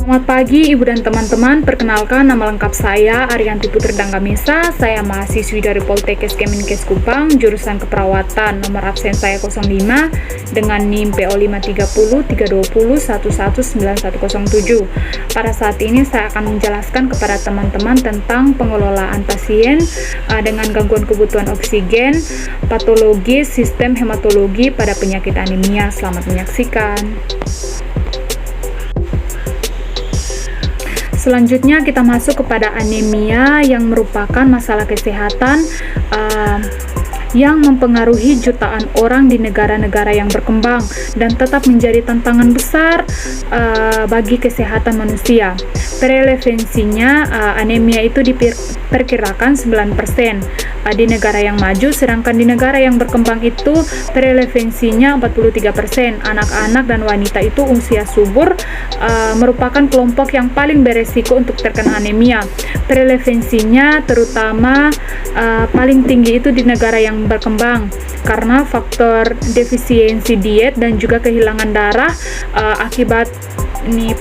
Selamat pagi Ibu dan teman-teman, perkenalkan nama lengkap saya Arianti Putri Danggamesa. Saya mahasiswi dari Poltekkes Kemenkes Kupang, jurusan keperawatan, nomor absen saya 05 dengan NIM PO 530 320 119107. Pada saat ini saya akan menjelaskan kepada teman-teman tentang pengelolaan pasien dengan gangguan kebutuhan oksigen, patologis, sistem hematologi pada penyakit anemia. Selamat menyaksikan. Selanjutnya kita masuk kepada anemia yang merupakan masalah kesehatan yang mempengaruhi jutaan orang di negara-negara yang berkembang dan tetap menjadi tantangan besar bagi kesehatan manusia. Prevalensinya anemia itu diperkirakan 9% di negara yang maju, sedangkan di negara yang berkembang itu prevalensinya 43%. Anak-anak dan wanita itu usia subur merupakan kelompok yang paling beresiko untuk terkena anemia. Prevalensinya terutama paling tinggi itu di negara yang berkembang karena faktor defisiensi diet dan juga kehilangan darah akibat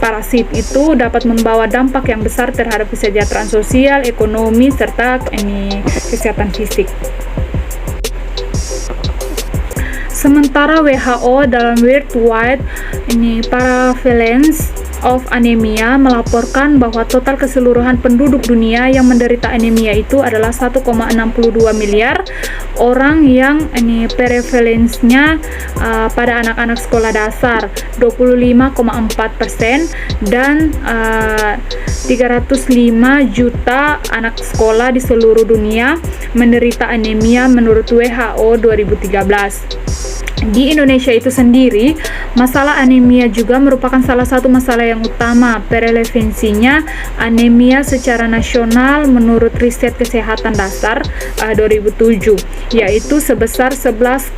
parasit itu dapat membawa dampak yang besar terhadap kesejahteraan sosial, ekonomi, serta kesehatan fisik. Sementara WHO dalam Worldwide Prevalence of Anemia melaporkan bahwa total keseluruhan penduduk dunia yang menderita anemia itu adalah 1,62 miliar orang yang prevalensinya pada anak-anak sekolah dasar 25,4% dan 305 juta anak sekolah di seluruh dunia menderita anemia menurut WHO 2013. Di Indonesia itu sendiri, masalah anemia juga merupakan salah satu masalah yang utama. Prevalensinya anemia secara nasional menurut riset kesehatan dasar 2007 yaitu sebesar 11,9%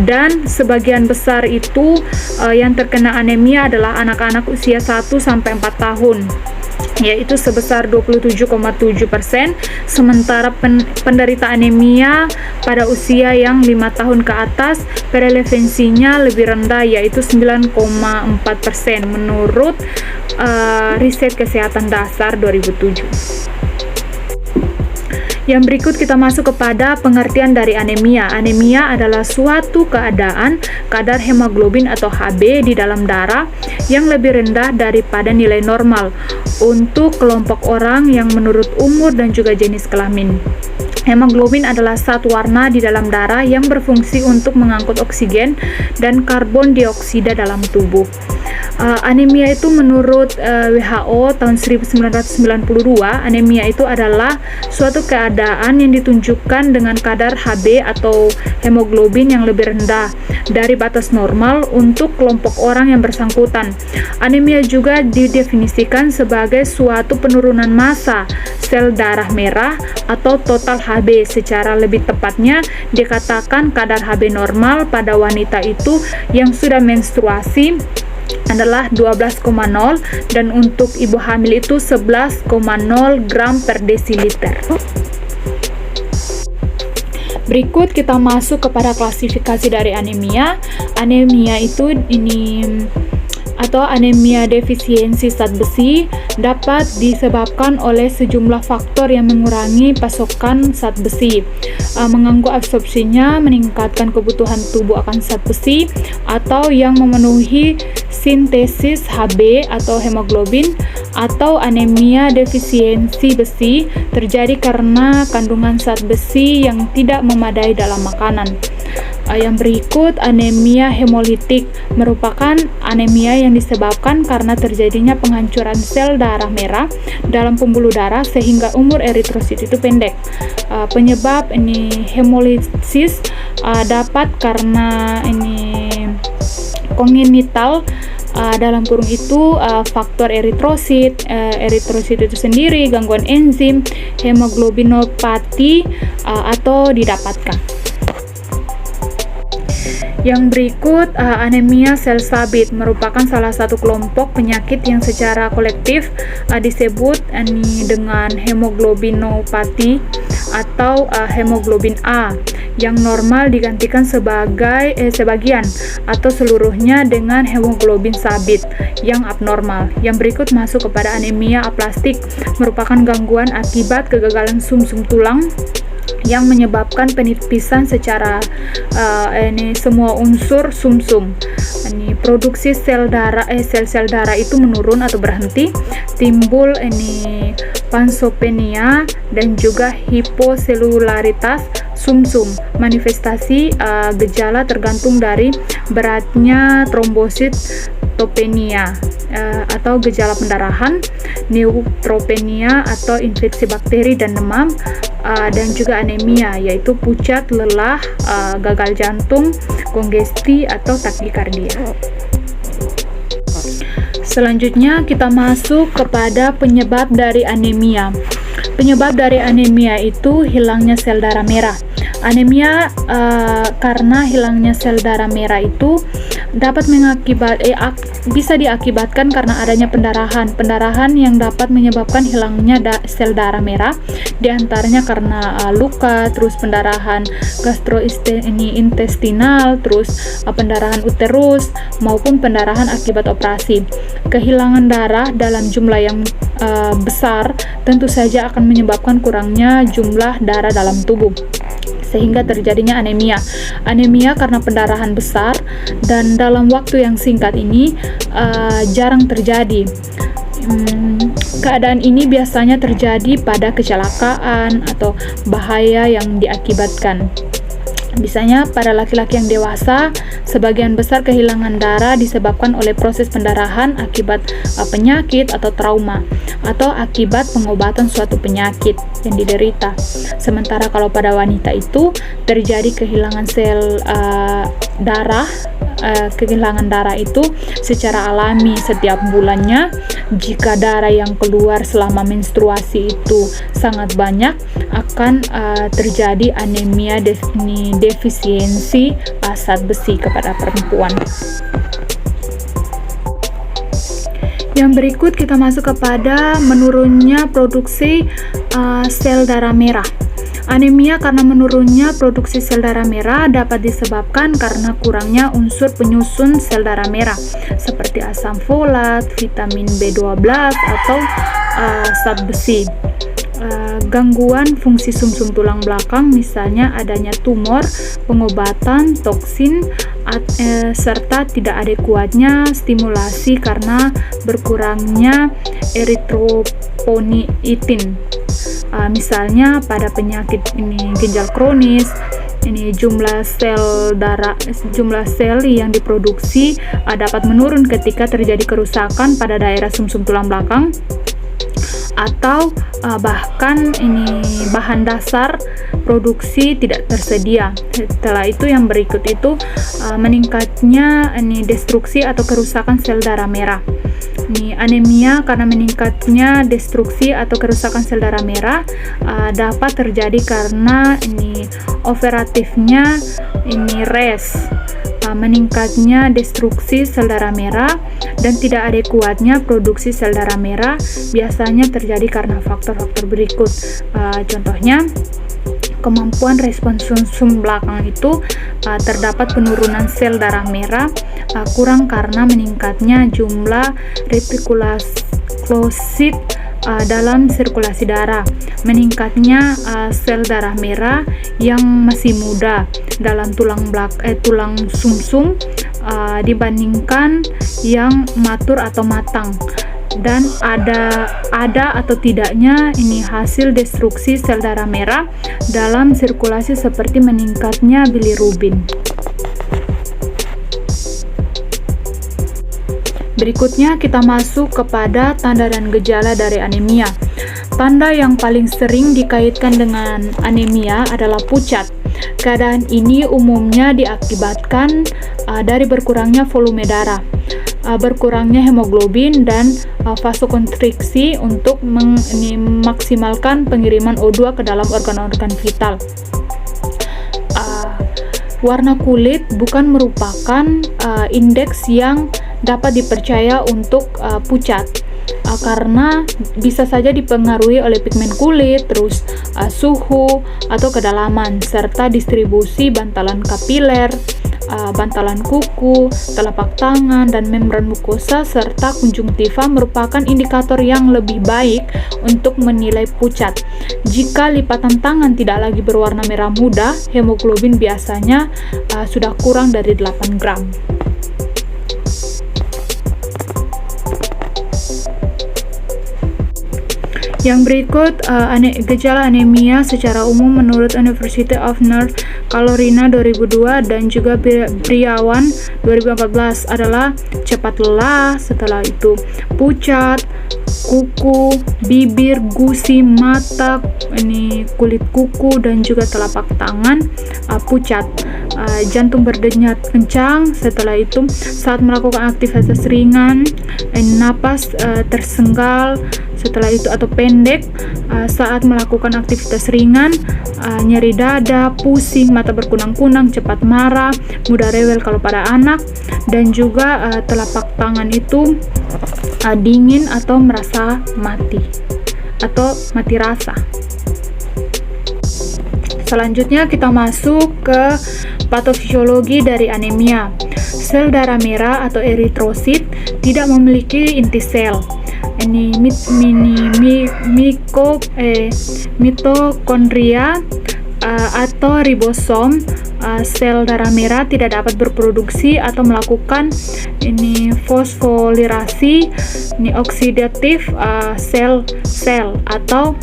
dan sebagian besar itu yang terkena anemia adalah anak-anak usia 1-4 tahun, yaitu sebesar 27,7%, sementara penderita anemia pada usia yang 5 tahun ke atas prevalensinya lebih rendah yaitu 9,4% menurut riset kesehatan dasar 2007. Yang berikut kita masuk kepada pengertian dari anemia. Anemia adalah suatu keadaan kadar hemoglobin atau Hb di dalam darah yang lebih rendah daripada nilai normal untuk kelompok orang yang menurut umur dan juga jenis kelamin. Hemoglobin adalah zat warna di dalam darah yang berfungsi untuk mengangkut oksigen dan karbon dioksida dalam tubuh. Anemia itu menurut WHO tahun 1992, anemia itu adalah suatu keadaan yang ditunjukkan dengan kadar Hb atau hemoglobin yang lebih rendah dari batas normal untuk kelompok orang yang bersangkutan. Anemia juga didefinisikan sebagai suatu penurunan massa sel darah merah atau total Hb. Secara lebih tepatnya dikatakan kadar Hb normal pada wanita itu yang sudah menstruasi adalah 12,0 dan untuk ibu hamil itu 11,0 gram per desiliter. Berikut kita masuk kepada klasifikasi dari anemia. Anemia itu anemia defisiensi zat besi dapat disebabkan oleh sejumlah faktor yang mengurangi pasokan zat besi, mengganggu absorpsinya, meningkatkan kebutuhan tubuh akan zat besi, atau yang memenuhi sintesis Hb atau hemoglobin, atau anemia defisiensi besi terjadi karena kandungan zat besi yang tidak memadai dalam makanan. Yang berikut anemia hemolitik merupakan anemia yang disebabkan karena terjadinya penghancuran sel darah merah dalam pembuluh darah sehingga umur eritrosit itu pendek. Penyebab hemolisis dapat karena kongenital dalam kurung itu faktor eritrosit itu sendiri, gangguan enzim, hemoglobinopati atau didapatkan. Yang berikut anemia sel sabit merupakan salah satu kelompok penyakit yang secara kolektif disebut dengan hemoglobinopati atau hemoglobin A Yang normal digantikan sebagian atau seluruhnya dengan hemoglobin sabit yang abnormal. Yang berikut masuk kepada anemia aplastik, merupakan gangguan akibat kegagalan sumsum tulang yang menyebabkan penipisan secara semua unsur sumsum. Ini produksi sel darah itu menurun atau berhenti, timbul pansopenia dan juga hiposelularitas sumsum. Manifestasi gejala tergantung dari beratnya trombosit topenia atau gejala pendarahan, neutropenia atau infeksi bakteri dan demam, dan juga anemia yaitu pucat, lelah, gagal jantung, kongesti atau takikardia. Selanjutnya kita masuk kepada penyebab dari anemia. Penyebab dari anemia itu hilangnya sel darah merah. Anemia karena hilangnya sel darah merah itu dapat bisa diakibatkan karena adanya pendarahan yang dapat menyebabkan hilangnya sel darah merah, diantaranya karena luka, terus pendarahan gastrointestinal, terus pendarahan uterus maupun pendarahan akibat operasi. Kehilangan darah dalam jumlah yang besar tentu saja akan menyebabkan kurangnya jumlah darah dalam tubuh, sehingga terjadinya anemia. Anemia karena pendarahan besar dan dalam waktu yang singkat ini jarang terjadi. Keadaan ini biasanya terjadi pada kecelakaan atau bahaya yang diakibatkan. Misalnya pada laki-laki yang dewasa, sebagian besar kehilangan darah disebabkan oleh proses pendarahan akibat penyakit atau trauma, atau akibat pengobatan suatu penyakit yang diderita. Sementara kalau pada wanita itu terjadi kehilangan sel kehilangan darah itu secara alami setiap bulannya. Jika darah yang keluar selama menstruasi itu sangat banyak, akan terjadi anemia defisiensi zat besi kepada perempuan. Yang berikut kita masuk kepada menurunnya produksi sel darah merah. Anemia karena menurunnya produksi sel darah merah dapat disebabkan karena kurangnya unsur penyusun sel darah merah seperti asam folat, vitamin B12 atau zat besi. Gangguan fungsi sumsum tulang belakang, misalnya adanya tumor, pengobatan, toksin, serta tidak adekuatnya stimulasi karena berkurangnya eritropoietin. Misalnya pada penyakit ginjal kronis, jumlah sel yang diproduksi dapat menurun ketika terjadi kerusakan pada daerah sumsum tulang belakang, atau bahkan bahan dasar produksi tidak tersedia. Setelah itu yang berikut itu meningkatnya destruksi atau kerusakan sel darah merah. Anemia karena meningkatnya destruksi atau kerusakan sel darah merah dapat terjadi karena overatifnya res, meningkatnya destruksi sel darah merah dan tidak adekuatnya produksi sel darah merah biasanya terjadi karena faktor-faktor berikut. Contohnya, kemampuan respons sumsum belakang itu terdapat penurunan sel darah merah kurang karena meningkatnya jumlah retikulosit dalam sirkulasi darah, meningkatnya sel darah merah yang masih muda dalam tulang sumsum dibandingkan yang matur atau matang, dan ada atau tidaknya hasil destruksi sel darah merah dalam sirkulasi seperti meningkatnya bilirubin. Berikutnya kita masuk kepada tanda dan gejala dari anemia. Tanda yang paling sering dikaitkan dengan anemia adalah pucat. Keadaan ini umumnya diakibatkan dari berkurangnya volume darah, berkurangnya hemoglobin, dan vasokonstriksi untuk memaksimalkan pengiriman O2 ke dalam organ-organ vital. Warna kulit bukan merupakan indeks yang dapat dipercaya untuk pucat. Karena bisa saja dipengaruhi oleh pigmen kulit, terus suhu atau kedalaman, serta distribusi bantalan kapiler, bantalan kuku, telapak tangan, dan membran mukosa serta konjungtiva merupakan indikator yang lebih baik untuk menilai pucat. Jika lipatan tangan tidak lagi berwarna merah muda, hemoglobin biasanya sudah kurang dari 8 gram. Yang berikut gejala anemia secara umum menurut University of North Carolina 2002 dan juga Briawan 2014 adalah cepat lelah, setelah itu pucat, kuku, bibir, gusi, mata, kulit kuku dan juga telapak tangan pucat. Jantung berdenyut kencang, setelah itu saat melakukan aktivitas ringan, napas tersenggal, setelah itu atau pendek saat melakukan aktivitas ringan, nyeri dada, pusing, mata berkunang-kunang, cepat marah, mudah rewel kalau pada anak, dan juga telapak tangan itu dingin atau merasa mati atau mati rasa. Selanjutnya kita masuk ke patofisiologi dari anemia. Sel darah merah atau eritrosit tidak memiliki inti sel. Ini mitokondria atau ribosom. Sel darah merah tidak dapat berproduksi atau melakukan fosforilasi oksidatif sel atau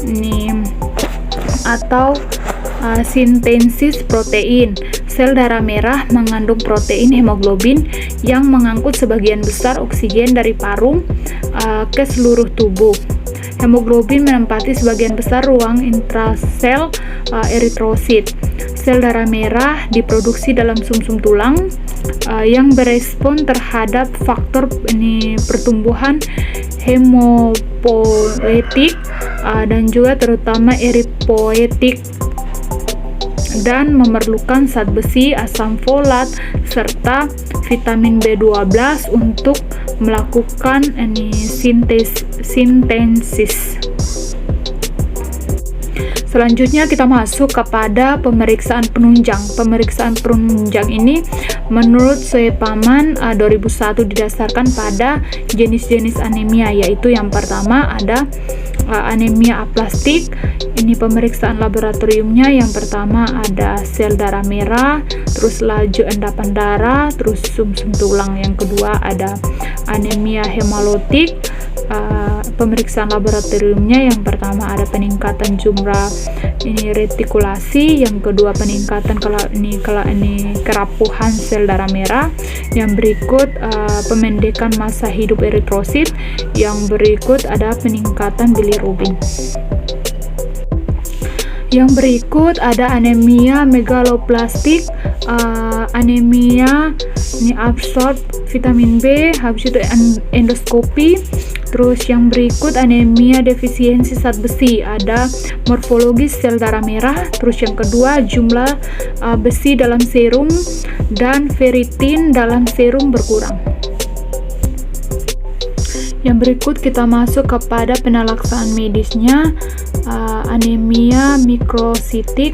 sintesis protein. Sel darah merah mengandung protein hemoglobin yang mengangkut sebagian besar oksigen dari paru ke seluruh tubuh. Hemoglobin menempati sebagian besar ruang intrasel eritrosit. Sel darah merah diproduksi dalam sumsum tulang yang berespon terhadap faktor pertumbuhan hemopoietik dan juga terutama eripoietik, dan memerlukan zat besi, asam folat, serta vitamin B12 untuk melakukan sintesis. Selanjutnya kita masuk kepada pemeriksaan penunjang. Pemeriksaan penunjang ini menurut Soepaman 2001 didasarkan pada jenis-jenis anemia, yaitu yang pertama ada anemia aplastik. Ini pemeriksaan laboratoriumnya, yang pertama ada sel darah merah, terus laju endapan darah, terus sumsum tulang. Yang kedua ada anemia hemalotik. Pemeriksaan laboratoriumnya, yang pertama ada peningkatan jumlah retikulasi, yang kedua peningkatan kerapuhan sel darah merah, yang berikut pemendekan masa hidup eritrosit, yang berikut ada peningkatan bilirubin. Yang berikut ada anemia megaloblastik, anemia absorb vitamin B, habis itu endoskopi. Terus yang berikut anemia defisiensi zat besi, ada morfologis sel darah merah. Terus yang kedua jumlah besi dalam serum dan ferritin dalam serum berkurang. Yang berikut kita masuk kepada penalaksaan medisnya, anemia mikrositik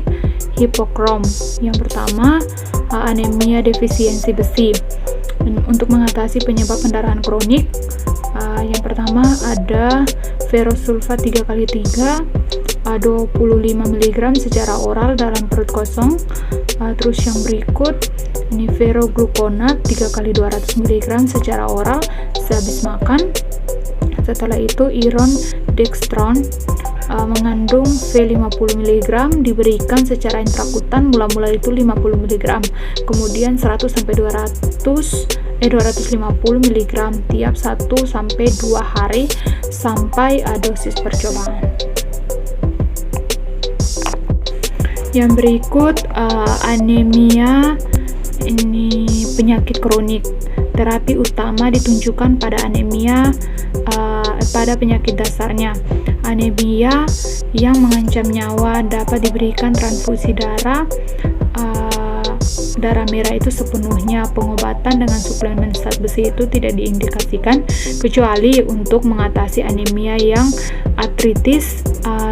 hipokrom. Yang pertama anemia defisiensi besi. Untuk mengatasi penyebab pendarahan kronik, yang pertama ada ferrosulfat 3x3 25 mg secara oral dalam perut kosong. Terus yang berikut ini ferrogluconat 3x200 mg secara oral sehabis makan. Setelah itu iron dextron mengandung V50 mg diberikan secara intrakutan, mula-mula itu 50 mg, kemudian 100 sampai 250 mg tiap 1 sampai 2 hari sampai dosis percobaan. Yang berikut anemia, ini penyakit kronik. Terapi utama ditunjukkan pada anemia pada penyakit dasarnya. Anemia yang mengancam nyawa dapat diberikan transfusi darah darah merah itu sepenuhnya. Pengobatan dengan suplemen zat besi itu tidak diindikasikan kecuali untuk mengatasi anemia yang artritis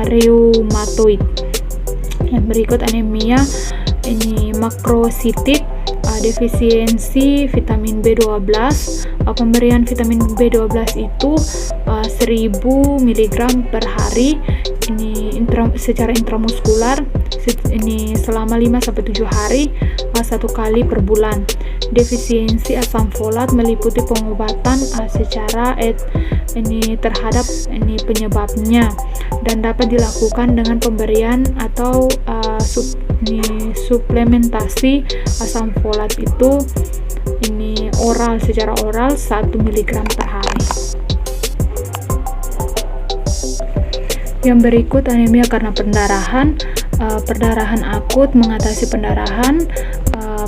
reumatoid. Yang berikut anemia ini makrositik, defisiensi vitamin B12. Pemberian vitamin B12 itu 1000 mg per hari ini secara intramuskular ini selama 5-7 hari, 1 kali per bulan. Defisiensi asam folat meliputi pengobatan secara ini terhadap ini penyebabnya dan dapat dilakukan dengan pemberian atau suplementasi asam folat itu ini oral, secara oral 1 mg per hari. Yang berikut anemia karena pendarahan. Perdarahan akut, mengatasi pendarahan,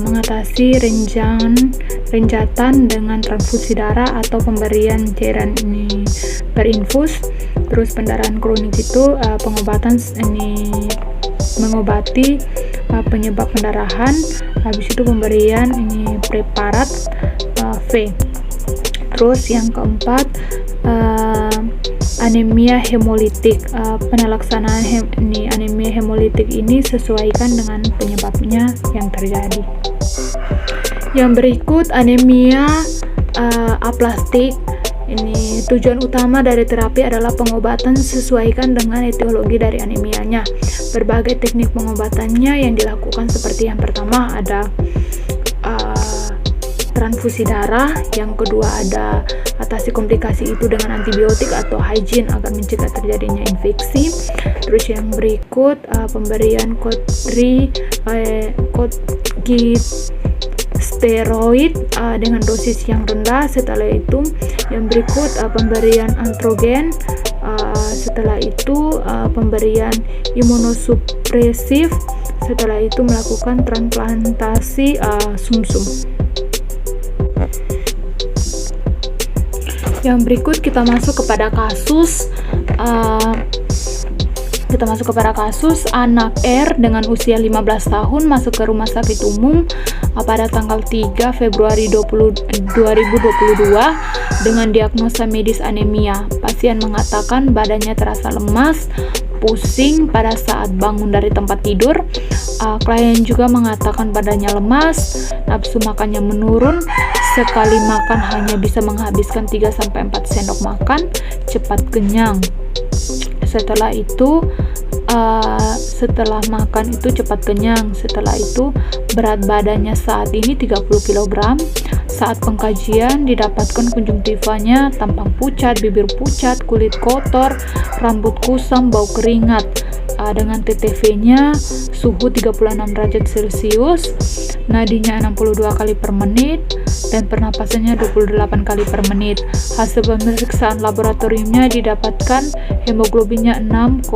mengatasi renjatan dengan transfusi darah atau pemberian cairan ini berinfus. Terus pendarahan kronik itu pengobatan ini mengobati penyebab pendarahan. Habis itu pemberian ini preparat V. Terus yang keempat anemia hemolitik. Penelaksanaan anemia hemolitik ini sesuaikan dengan penyebabnya yang terjadi. Yang berikut anemia aplastik. Ini tujuan utama dari terapi adalah pengobatan sesuaikan dengan etiologi dari anemianya. Berbagai teknik pengobatannya yang dilakukan seperti yang pertama ada transfusi darah, yang kedua ada atasi komplikasi itu dengan antibiotik atau hygiene agar mencegah terjadinya infeksi. Terus yang berikut pemberian steroid dengan dosis yang rendah. Setelah itu yang berikut pemberian androgen. Setelah itu pemberian imunosupresif. Setelah itu melakukan transplantasi sumsum. Yang berikut kita masuk kepada kasus anak R dengan usia 15 tahun masuk ke rumah sakit umum pada tanggal 3 Februari 2022 dengan diagnosa medis anemia. Pasien mengatakan badannya terasa lemas, pusing pada saat bangun dari tempat tidur. Klien juga mengatakan badannya lemas, nafsu makannya menurun, sekali makan hanya bisa menghabiskan 3-4 sendok makan, cepat kenyang. Setelah makan itu cepat kenyang. Setelah itu berat badannya saat ini 30 kg. Saat pengkajian didapatkan konjungtivanya tampang pucat, bibir pucat, kulit kotor, rambut kusam, bau keringat. Dengan TTV-nya suhu 36 derajat Celcius, nadinya 62 kali per menit, dan pernapasannya 28 kali per menit. Hasil pemeriksaan laboratoriumnya didapatkan hemoglobinnya 6,0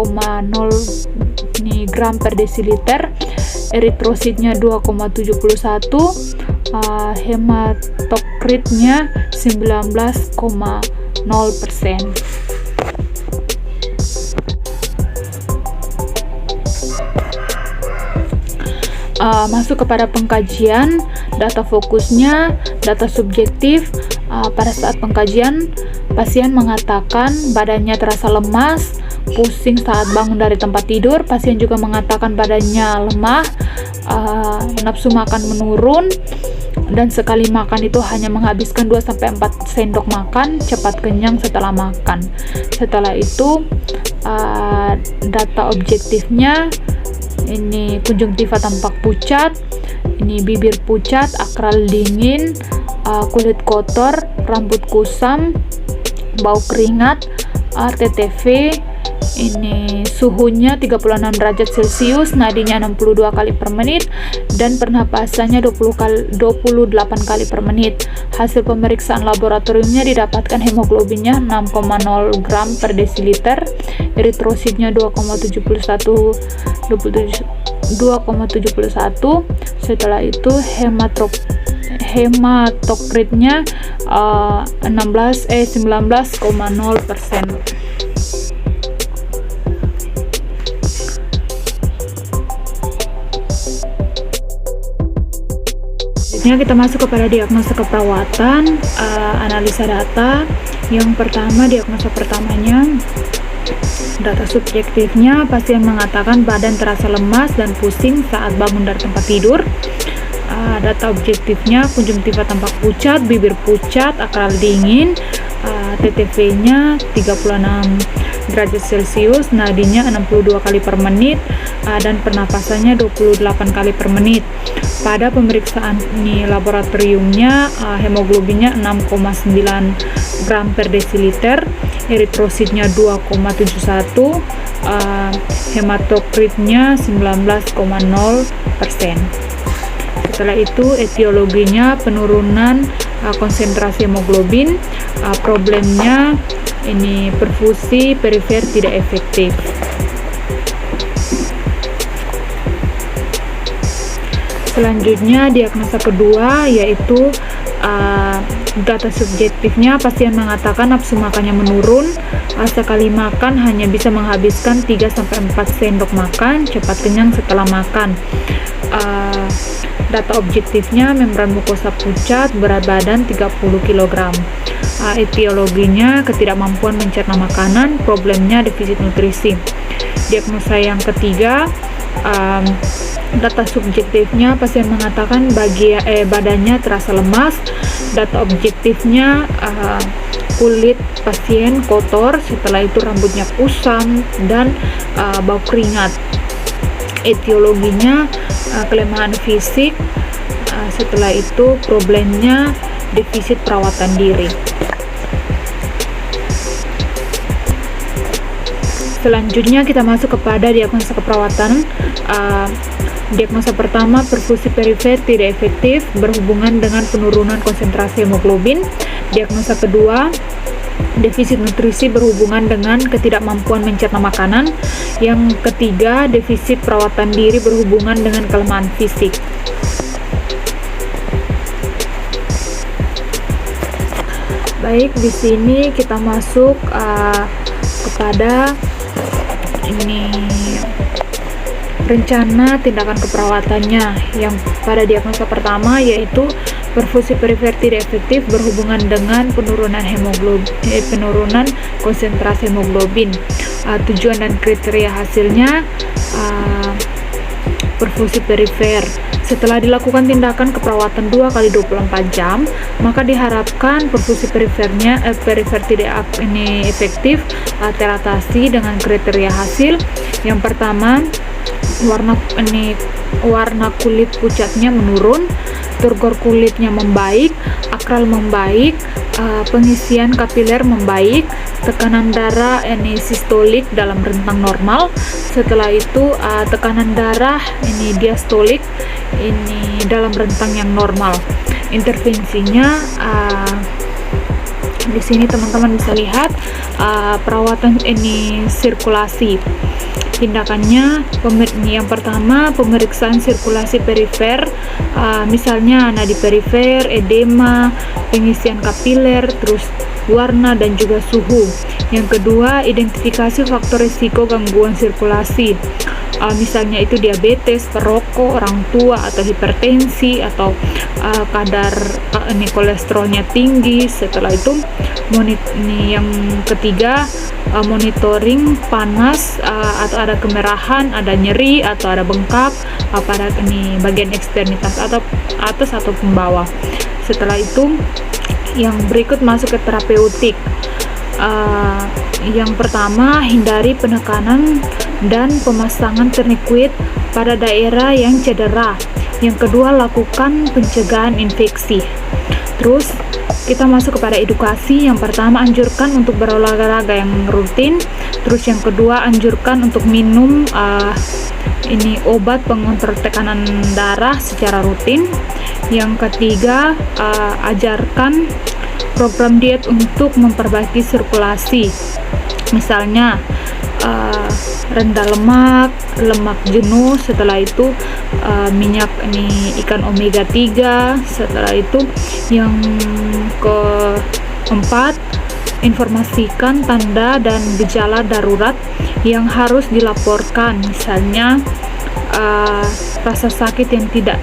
gram per desiliter, eritrositnya 2,71, hematokritnya 19,0%. Masuk kepada pengkajian, data fokusnya, data subjektif. Pada saat pengkajian, pasien mengatakan badannya terasa lemas, pusing saat bangun dari tempat tidur. Pasien juga mengatakan badannya lemah, nafsu makan menurun, dan sekali makan itu hanya menghabiskan 2-4 sendok makan, cepat kenyang setelah makan. Setelah itu data objektifnya, ini konjungtiva tampak pucat, ini bibir pucat, akral dingin, kulit kotor, rambut kusam, bau keringat, TTV, ini suhunya 36 derajat Celcius, nadinya 62 kali per menit, dan pernapasannya 28 kali per menit. Hasil pemeriksaan laboratoriumnya didapatkan hemoglobinnya 6,0 gram per desiliter, eritrositnya 2,71. Setelah itu hematokritnya 19,0%. Selanjutnya kita masuk kepada diagnosa keperawatan, analisa data. Yang pertama, diagnosa pertamanya, data subjektifnya, pasien mengatakan badan terasa lemas dan pusing saat bangun dari tempat tidur. Data objektifnya, konjungtiva tampak pucat, bibir pucat, akral dingin, TTV-nya 36 derajat Celcius, nadinya 62 kali per menit, dan pernapasannya 28 kali per menit. Pada pemeriksaan ini laboratoriumnya, hemoglobinnya 6,9 gram per desiliter, eritrositnya 2,71, hematokritnya 19,0%. Setelah itu etiologinya penurunan konsentrasi hemoglobin, problemnya ini perfusi perifer tidak efektif. Selanjutnya diagnosa kedua yaitu data subjektifnya, pasien mengatakan nafsu makannya menurun, sekali makan hanya bisa menghabiskan 3-4 sendok makan, cepat kenyang setelah makan. Data objektifnya membran mukosa pucat, berat badan 30 kg. Etiologinya ketidakmampuan mencerna makanan, problemnya defisit nutrisi. Diagnosa yang ketiga, data subjektifnya pasien mengatakan badannya terasa lemas. Data objektifnya kulit pasien kotor, setelah itu rambutnya kusam dan bau keringat. Etiologinya kelemahan fisik, setelah itu problemnya defisit perawatan diri. Selanjutnya kita masuk kepada diagnosa keperawatan. Diagnosa pertama, perfusi perifer tidak efektif berhubungan dengan penurunan konsentrasi hemoglobin. Diagnosa kedua, defisit nutrisi berhubungan dengan ketidakmampuan mencerna makanan. Yang ketiga, defisit perawatan diri berhubungan dengan kelemahan fisik. Baik, di sini kita masuk kepada ini rencana tindakan keperawatannya. Yang pada diagnosa pertama yaitu perfusi perifer tidak efektif berhubungan dengan penurunan penurunan konsentrasi hemoglobin. Tujuan dan kriteria hasilnya, perfusi perifer. Setelah dilakukan tindakan keperawatan 2 kali 24 jam, maka diharapkan perfusi perifer tidak ini efektif teratasi dengan kriteria hasil. Yang pertama, warna kulit pucatnya menurun, turgor kulitnya membaik, akral membaik, pengisian kapiler membaik, tekanan darah sistolik dalam rentang normal. Setelah itu tekanan darah diastolik dalam rentang yang normal. Intervensinya di sini teman-teman bisa lihat perawatan sirkulasi. Tindakannya yang pertama, pemeriksaan sirkulasi perifer, misalnya nadi perifer, edema, pengisian kapiler, terus warna dan juga suhu. Yang kedua, identifikasi faktor risiko gangguan sirkulasi, misalnya itu diabetes, perokok, orang tua, atau hipertensi, atau kadar kolesterolnya tinggi. Setelah itu yang ketiga, monitoring panas, atau ada kemerahan, ada nyeri, atau ada bengkak pada bagian eksternitas atau atas ataupun bawah. Setelah itu yang berikut masuk ke terapeutik. Yang pertama, hindari penekanan dan pemasangan tourniquet pada daerah yang cedera. Yang kedua, lakukan pencegahan infeksi. Terus kita masuk kepada edukasi. Yang pertama, anjurkan untuk berolahraga yang rutin. Terus yang kedua, anjurkan untuk minum obat pengontrol tekanan darah secara rutin. Yang ketiga, ajarkan program diet untuk memperbaiki sirkulasi, misalnya rendah lemak jenuh. Setelah itu minyak ikan omega 3. Setelah itu yang keempat, informasikan tanda dan gejala darurat yang harus dilaporkan, misalnya rasa sakit yang tidak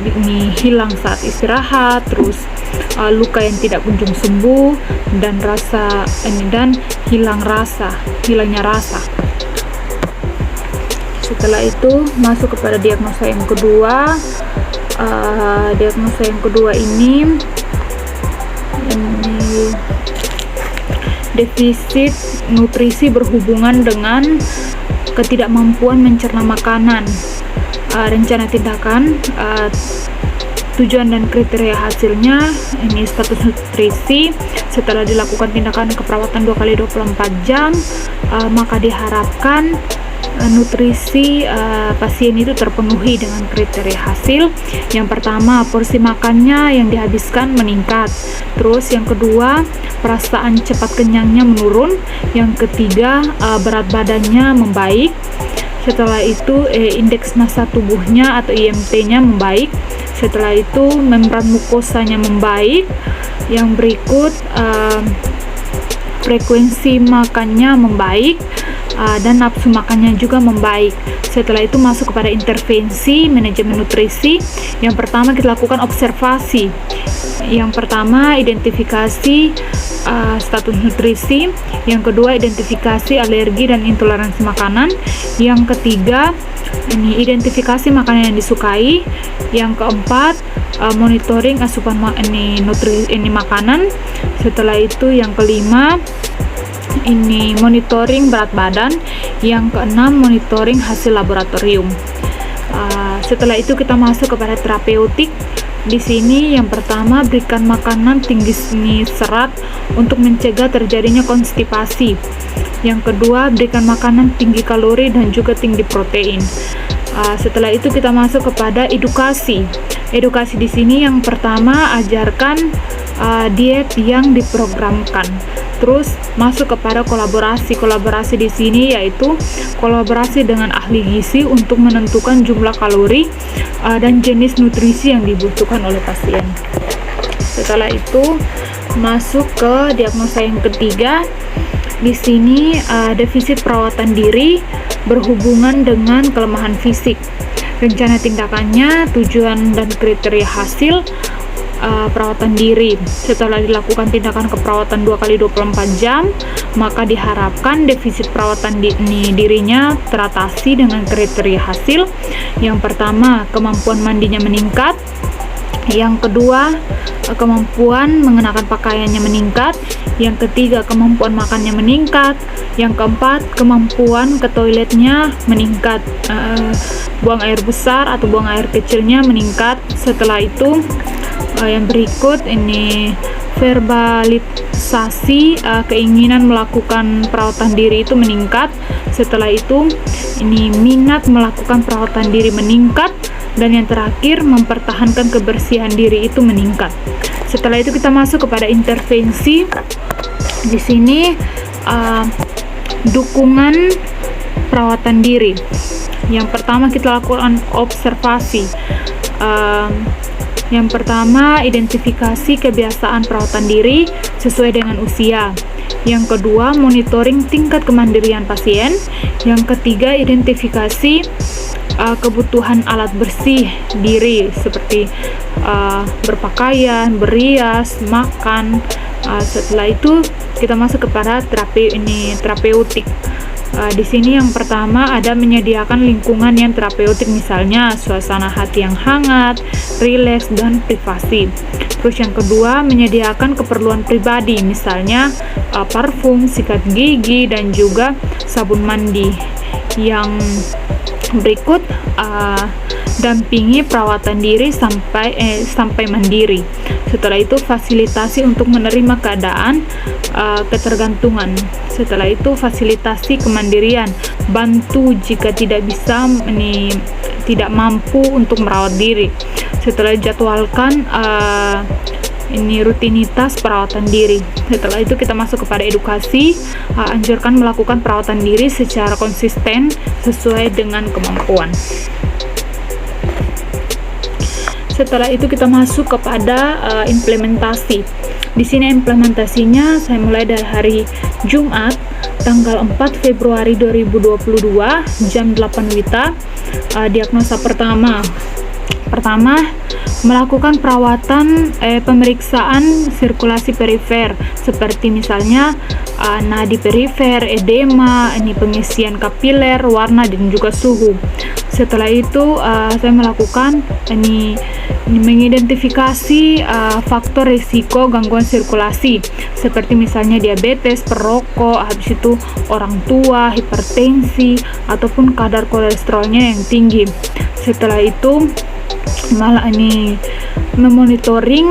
hilang saat istirahat, terus luka yang tidak kunjung sembuh, dan hilangnya rasa. Setelah itu masuk kepada diagnosa yang kedua. Diagnosa yang kedua ini defisit nutrisi berhubungan dengan ketidakmampuan mencerna makanan. Rencana tindakan, tujuan dan kriteria hasilnya, ini status nutrisi. Setelah dilakukan tindakan keperawatan 2x24 jam, maka diharapkan nutrisi pasien itu terpenuhi dengan kriteria hasil. Yang pertama, porsi makannya yang dihabiskan meningkat. Terus yang kedua, perasaan cepat kenyangnya menurun. Yang ketiga, berat badannya membaik. Setelah itu indeks massa tubuhnya atau IMT-nya membaik. Setelah itu membran mukosanya membaik. Yang berikut, frekuensi makannya membaik, dan nafsu makannya juga membaik. Setelah itu masuk kepada intervensi manajemen nutrisi. Yang pertama kita lakukan observasi. Yang pertama identifikasi status nutrisi. Yang kedua identifikasi alergi dan intoleransi makanan. Yang ketiga ini identifikasi makanan yang disukai. Yang keempat monitoring asupan makanan. Setelah itu yang kelima ini monitoring berat badan. Yang keenam monitoring hasil laboratorium. Setelah itu kita masuk kepada terapeutik. Di sini yang pertama berikan makanan tinggi serat untuk mencegah terjadinya konstipasi. Yang kedua berikan makanan tinggi kalori dan juga tinggi protein. Setelah itu kita masuk kepada edukasi. Edukasi di sini yang pertama ajarkan diet yang diprogramkan. Terus masuk kepada kolaborasi. Kolaborasi di sini yaitu kolaborasi dengan ahli gizi untuk menentukan jumlah kalori dan jenis nutrisi yang dibutuhkan oleh pasien. Setelah itu masuk ke diagnosa yang ketiga. Di sini defisit perawatan diri berhubungan dengan kelemahan fisik. Rencana tindakannya, tujuan dan kriteria hasil perawatan diri. Setelah dilakukan tindakan keperawatan 2x24 jam, maka diharapkan defisit perawatan dirinya teratasi dengan kriteria hasil. Yang pertama, kemampuan mandinya meningkat. Yang kedua, kemampuan mengenakan pakaiannya meningkat. Yang ketiga, kemampuan makannya meningkat. Yang keempat, kemampuan ke toiletnya meningkat. Buang air besar atau buang air kecilnya meningkat. Setelah itu yang berikut ini verbalisasi, keinginan melakukan perawatan diri itu meningkat. Setelah itu ini minat melakukan perawatan diri meningkat. Dan yang terakhir mempertahankan kebersihan diri itu meningkat. Setelah itu kita masuk kepada intervensi. Di sini dukungan perawatan diri. Yang pertama kita lakukan observasi. Yang pertama, identifikasi kebiasaan perawatan diri sesuai dengan usia. Yang kedua, monitoring tingkat kemandirian pasien. Yang ketiga, identifikasi kebutuhan alat bersih diri seperti berpakaian, berias, makan. Setelah itu kita masuk kepada terapeutik. Di sini yang pertama ada menyediakan lingkungan yang terapeutik, misalnya suasana hati yang hangat, rileks, dan privasi. Terus yang kedua menyediakan keperluan pribadi, misalnya parfum, sikat gigi, dan juga sabun mandi. Yang berikut dampingi perawatan diri sampai mandiri. Setelah itu fasilitasi untuk menerima keadaan ketergantungan. Setelah itu fasilitasi kemandirian, bantu jika tidak mampu untuk merawat diri. Setelah jadwalkan rutinitas perawatan diri. Setelah itu kita masuk kepada edukasi, anjurkan melakukan perawatan diri secara konsisten sesuai dengan kemampuan. Setelah itu kita masuk kepada implementasi. Di sini implementasinya saya mulai dari hari Jumat tanggal 4 Februari 2022 jam 8 WITA. Diagnosa pertama melakukan perawatan pemeriksaan sirkulasi perifer seperti misalnya nadi perifer, edema, ini pengisian kapiler, warna dan juga suhu. Setelah itu saya melakukan ini mengidentifikasi faktor risiko gangguan sirkulasi seperti misalnya diabetes, perokok, habis itu orang tua, hipertensi ataupun kadar kolesterolnya yang tinggi. Setelah itu memonitoring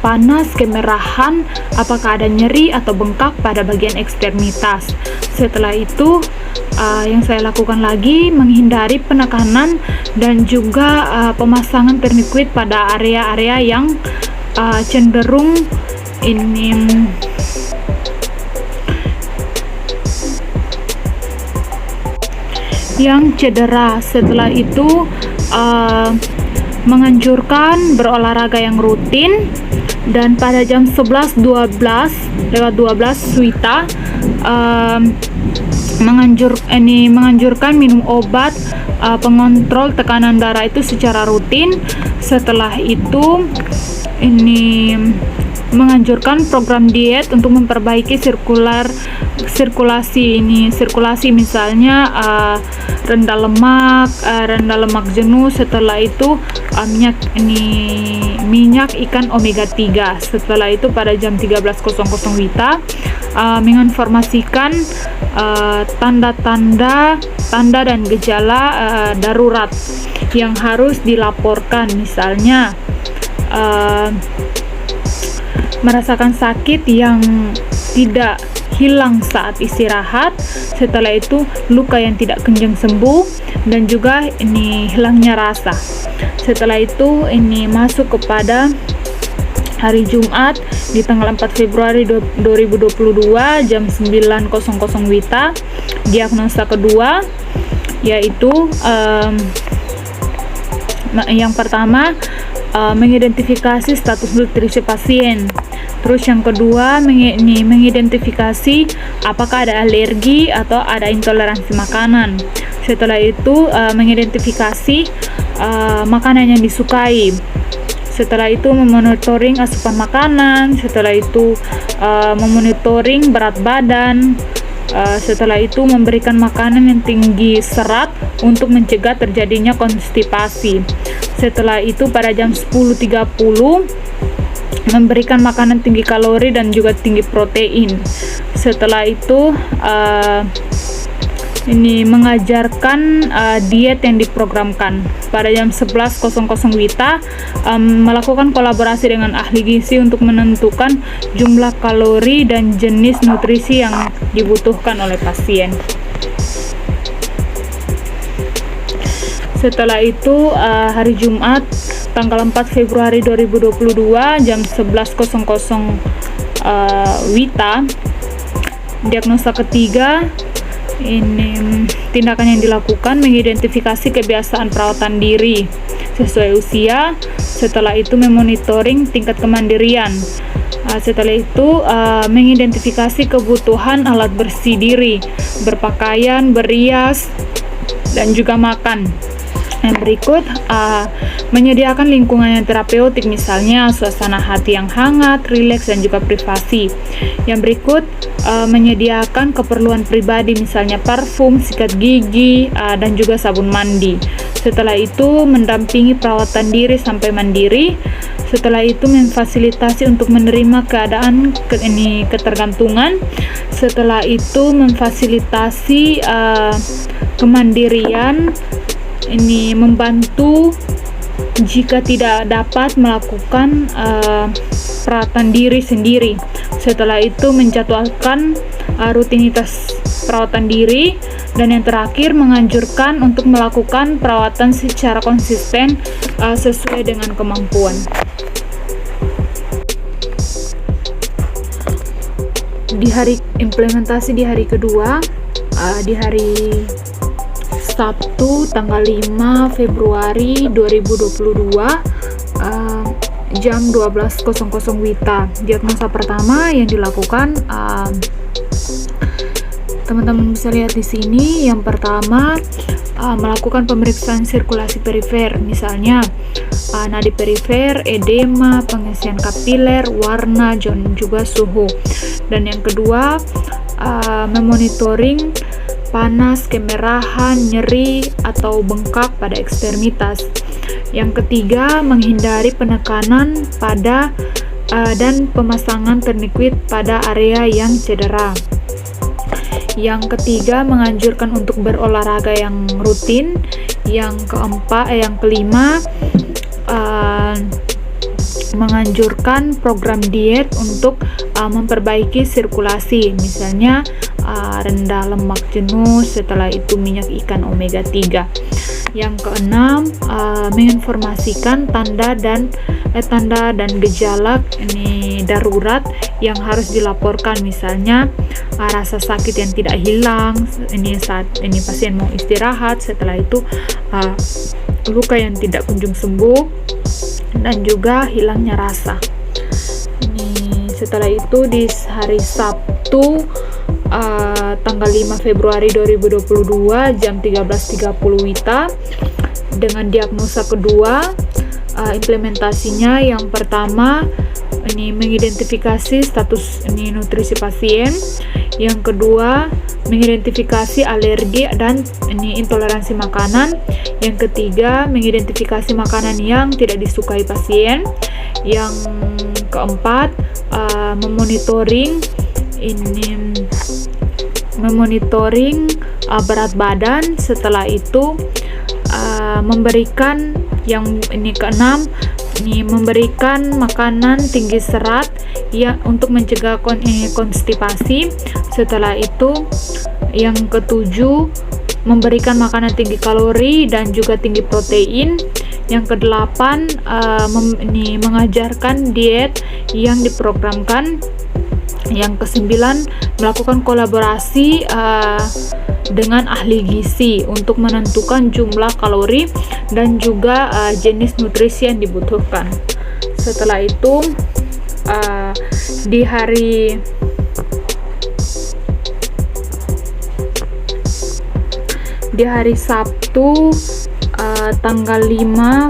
panas, kemerahan, apakah ada nyeri atau bengkak pada bagian ekstremitas. Setelah itu yang saya lakukan lagi menghindari penekanan dan juga pemasangan tourniquet pada area-area yang cenderung yang cedera. Setelah itu menganjurkan berolahraga yang rutin, dan pada jam 11.12 WITA menganjurkan minum obat pengontrol tekanan darah itu secara rutin. Setelah itu menganjurkan program diet untuk memperbaiki sirkulasi misalnya rendah lemak jenuh. Setelah itu minyak ikan omega 3. Setelah itu pada jam 13.00 WITA menginformasikan tanda dan gejala darurat yang harus dilaporkan, misalnya merasakan sakit yang tidak hilang saat istirahat. Setelah itu luka yang tidak kunjung sembuh, dan juga hilangnya rasa. Setelah itu masuk kepada hari Jumat di tanggal 4 Februari 2022 jam 9.00 WITA. Diagnosa kedua yaitu yang pertama mengidentifikasi status nutrisi pasien. Terus yang kedua mengidentifikasi apakah ada alergi atau ada intoleransi makanan. Setelah itu mengidentifikasi makanan yang disukai. Setelah itu memonitoring asupan makanan. Setelah itu memonitoring berat badan. Setelah itu memberikan makanan yang tinggi serat untuk mencegah terjadinya konstipasi. Setelah itu pada jam 10.30 memberikan makanan tinggi kalori dan juga tinggi protein. Setelah itu mengajarkan diet yang diprogramkan. Pada jam 11.00 WITA melakukan kolaborasi dengan ahli gizi untuk menentukan jumlah kalori dan jenis nutrisi yang dibutuhkan oleh pasien. Setelah itu hari Jumat tanggal 4 Februari 2022 jam 11.00 WITA. Diagnosa ketiga, tindakan yang dilakukan mengidentifikasi kebiasaan perawatan diri sesuai usia. Setelah itu memonitoring tingkat kemandirian. Setelah itu mengidentifikasi kebutuhan alat bersih diri, berpakaian, berias, dan juga makan. Yang berikut menyediakan lingkungan yang terapeutik, misalnya suasana hati yang hangat, rileks, dan juga privasi. Yang berikut menyediakan keperluan pribadi, misalnya parfum, sikat gigi, dan juga sabun mandi. Setelah itu mendampingi perawatan diri sampai mandiri. Setelah itu memfasilitasi untuk menerima keadaan ketergantungan. Setelah itu memfasilitasi kemandirian, membantu jika tidak dapat melakukan perawatan diri sendiri. Setelah itu menjadwalkan rutinitas perawatan diri, dan yang terakhir menganjurkan untuk melakukan perawatan secara konsisten sesuai dengan kemampuan. Di hari implementasi di hari kedua, di hari Sabtu tanggal 5 Februari 2022 jam 12.00 WITA. Diagnosa pertama yang dilakukan teman-teman bisa lihat di sini. Yang pertama, melakukan pemeriksaan sirkulasi perifer, misalnya nadi perifer, edema, pengisian kapiler, warna, dan juga suhu. Dan yang kedua, memonitoring panas, kemerahan, nyeri, atau bengkak pada ekstremitas. Yang ketiga, menghindari penekanan pada dan pemasangan tourniquet pada area yang cedera. Yang ketiga, menganjurkan untuk berolahraga yang rutin. Yang kelima, menganjurkan program diet untuk memperbaiki sirkulasi, misalnya rendah lemak jenuh, setelah itu minyak ikan omega 3. Yang keenam, menginformasikan tanda dan gejala darurat yang harus dilaporkan, misalnya rasa sakit yang tidak hilang saat pasien mau istirahat, setelah itu luka yang tidak kunjung sembuh, dan juga hilangnya rasa. Setelah itu di hari Sabtu tanggal 5 Februari 2022 jam 13.30 WITA dengan diagnosa kedua. Implementasinya yang pertama mengidentifikasi status nutrisi pasien, yang kedua mengidentifikasi alergi dan intoleransi makanan, yang ketiga mengidentifikasi makanan yang tidak disukai pasien, yang keempat memonitoring berat badan, setelah itu memberikan keenam, memberikan makanan tinggi serat untuk mencegah konstipasi. Setelah itu yang ketujuh, memberikan makanan tinggi kalori dan juga tinggi protein. Yang kedelapan, mengajarkan diet yang diprogramkan. Yang kesembilan, melakukan kolaborasi dengan ahli gizi untuk menentukan jumlah kalori dan juga jenis nutrisi yang dibutuhkan. Setelah itu di hari Sabtu tanggal 5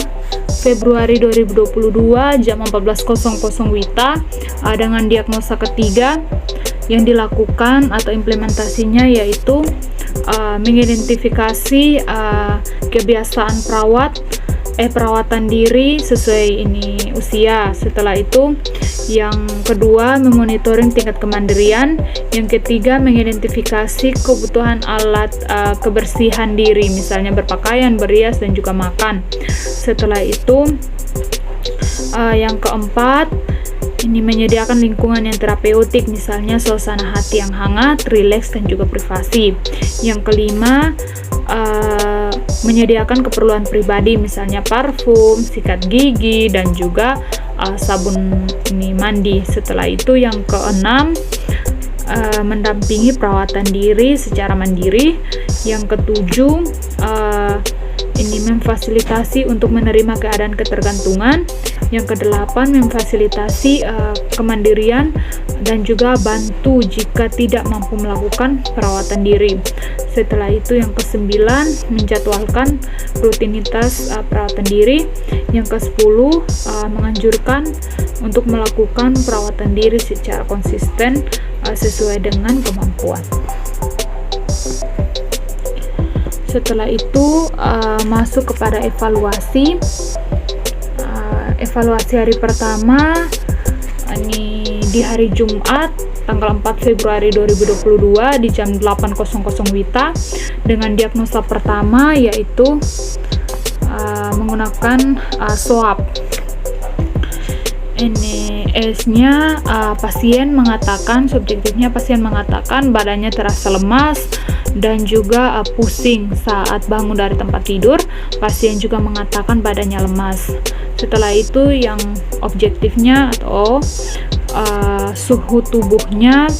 Februari 2022 jam 14.00 WITA dengan diagnosa ketiga yang dilakukan atau implementasinya yaitu mengidentifikasi kebiasaan perawatan diri sesuai usia. Setelah itu yang kedua, memonitoring tingkat kemandirian. Yang ketiga, mengidentifikasi kebutuhan alat kebersihan diri, misalnya berpakaian, berias, dan juga makan. Setelah itu yang keempat, menyediakan lingkungan yang terapeutik, misalnya suasana hati yang hangat, rileks, dan juga privasi. Yang kelima, menyediakan keperluan pribadi, misalnya parfum, sikat gigi, dan juga sabun mandi. Setelah itu yang keenam, mendampingi perawatan diri secara mandiri. Yang ketujuh, memfasilitasi untuk menerima keadaan ketergantungan. Yang kedelapan, memfasilitasi kemandirian dan juga bantu jika tidak mampu melakukan perawatan diri. Setelah itu yang kesembilan, menjadwalkan rutinitas perawatan diri. Yang ke-10, menganjurkan untuk melakukan perawatan diri secara konsisten sesuai dengan kemampuan. Setelah itu masuk kepada evaluasi. Evaluasi hari pertama di hari Jumat tanggal 4 Februari 2022 di jam 8.00 WITA dengan diagnosa pertama yaitu menggunakan swab. S-nya pasien mengatakan, subjektifnya pasien mengatakan badannya terasa lemas dan juga pusing saat bangun dari tempat tidur. Pasien juga mengatakan badannya lemas. Setelah itu yang objektifnya atau suhu tubuhnya,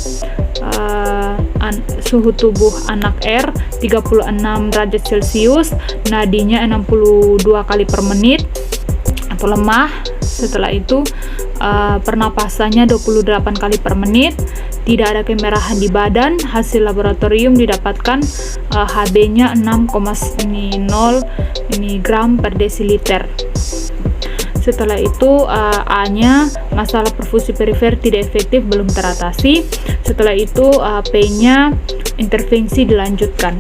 suhu tubuh anak R 36 derajat Celcius, nadinya 62 kali per menit atau lemah. Setelah itu pernapasannya 28 kali per menit, tidak ada kemerahan di badan. Hasil laboratorium didapatkan Hb-nya 6,0 mg per desiliter. Setelah itu A-nya, masalah perfusi perifer tidak efektif, belum teratasi. Setelah itu P-nya, intervensi dilanjutkan.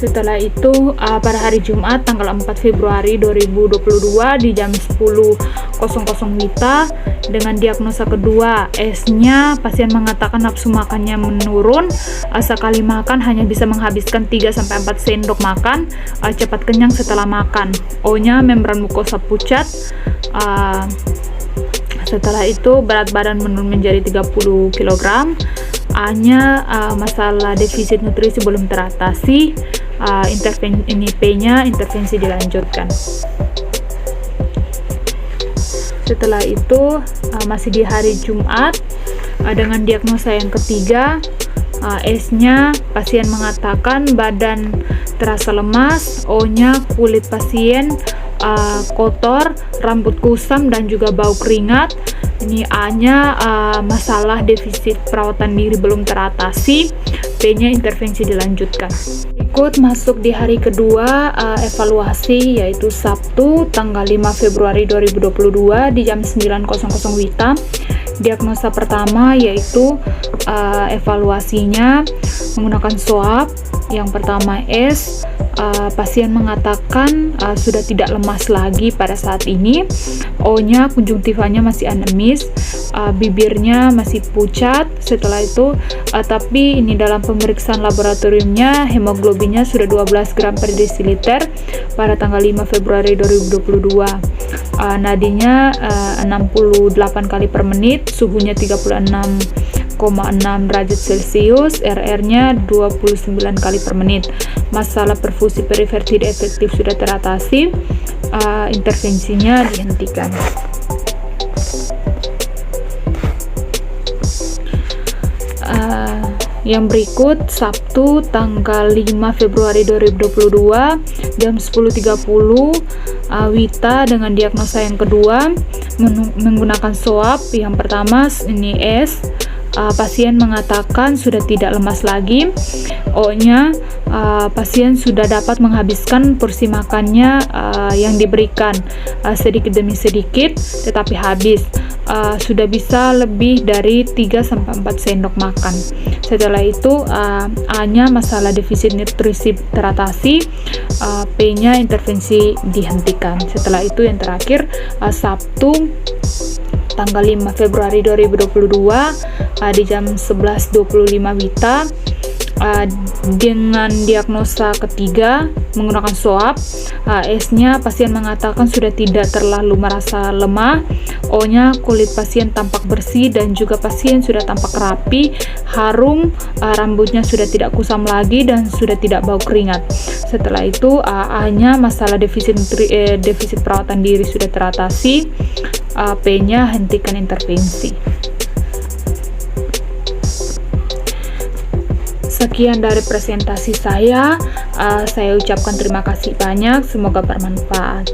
Setelah itu pada hari Jumat tanggal 4 Februari 2022 di jam 10.00 WITA dengan diagnosa kedua, S-nya, pasien mengatakan nafsu makannya menurun, sekali makan hanya bisa menghabiskan 3-4 sendok makan, cepat kenyang setelah makan. O-nya, membran mukosa pucat. Setelah itu berat badan menurun menjadi 30 kg. A-nya, masalah defisit nutrisi belum teratasi. P-nya, intervensi dilanjutkan. Setelah itu masih di hari Jumat dengan diagnosa yang ketiga, S-nya, pasien mengatakan badan terasa lemas. O-nya, kulit pasien kotor, rambut kusam dan juga bau keringat. Ini A-nya, masalah defisit perawatan diri belum teratasi. P-nya, intervensi dilanjutkan. Berikut masuk di hari kedua evaluasi, yaitu Sabtu tanggal 5 Februari 2022 di jam 9.00 WITA. Diagnosa pertama yaitu evaluasinya menggunakan swab. Yang pertama S, pasien mengatakan sudah tidak lemas lagi pada saat ini. O-nya, konjungtivanya masih anemis, bibirnya masih pucat. Setelah itu tapi ini dalam pemeriksaan laboratoriumnya hemoglobinnya sudah 12 gram per desiliter pada tanggal 5 Februari 2022. Nadinya 68 kali per menit, suhunya 36,6 derajat Celcius, RR-nya 29 kali per menit. Masalah perfusi perifer tidak efektif sudah teratasi, intervensinya dihentikan. Yang berikut Sabtu tanggal 5 Februari 2022 jam 10.30 WITA dengan diagnosa yang kedua menggunakan swab. Yang pertama ini S, pasien mengatakan sudah tidak lemas lagi. O-nya, pasien sudah dapat menghabiskan porsi makannya yang diberikan sedikit demi sedikit tetapi habis. Sudah bisa lebih dari 3-4 sendok makan. Setelah itu A-nya, masalah defisit nutrisi teratasi. P-nya, intervensi dihentikan. Setelah itu yang terakhir Sabtu tanggal 5 Februari 2022 di jam 11.25 WITA dengan diagnosa ketiga menggunakan swab. S-nya, pasien mengatakan sudah tidak terlalu merasa lemah. O-nya, kulit pasien tampak bersih dan juga pasien sudah tampak rapi, harum, rambutnya sudah tidak kusam lagi dan sudah tidak bau keringat. Setelah itu A-nya, masalah defisit perawatan diri sudah teratasi. P-nya, hentikan intervensi. Sekian dari presentasi saya. Saya ucapkan terima kasih banyak. Semoga bermanfaat.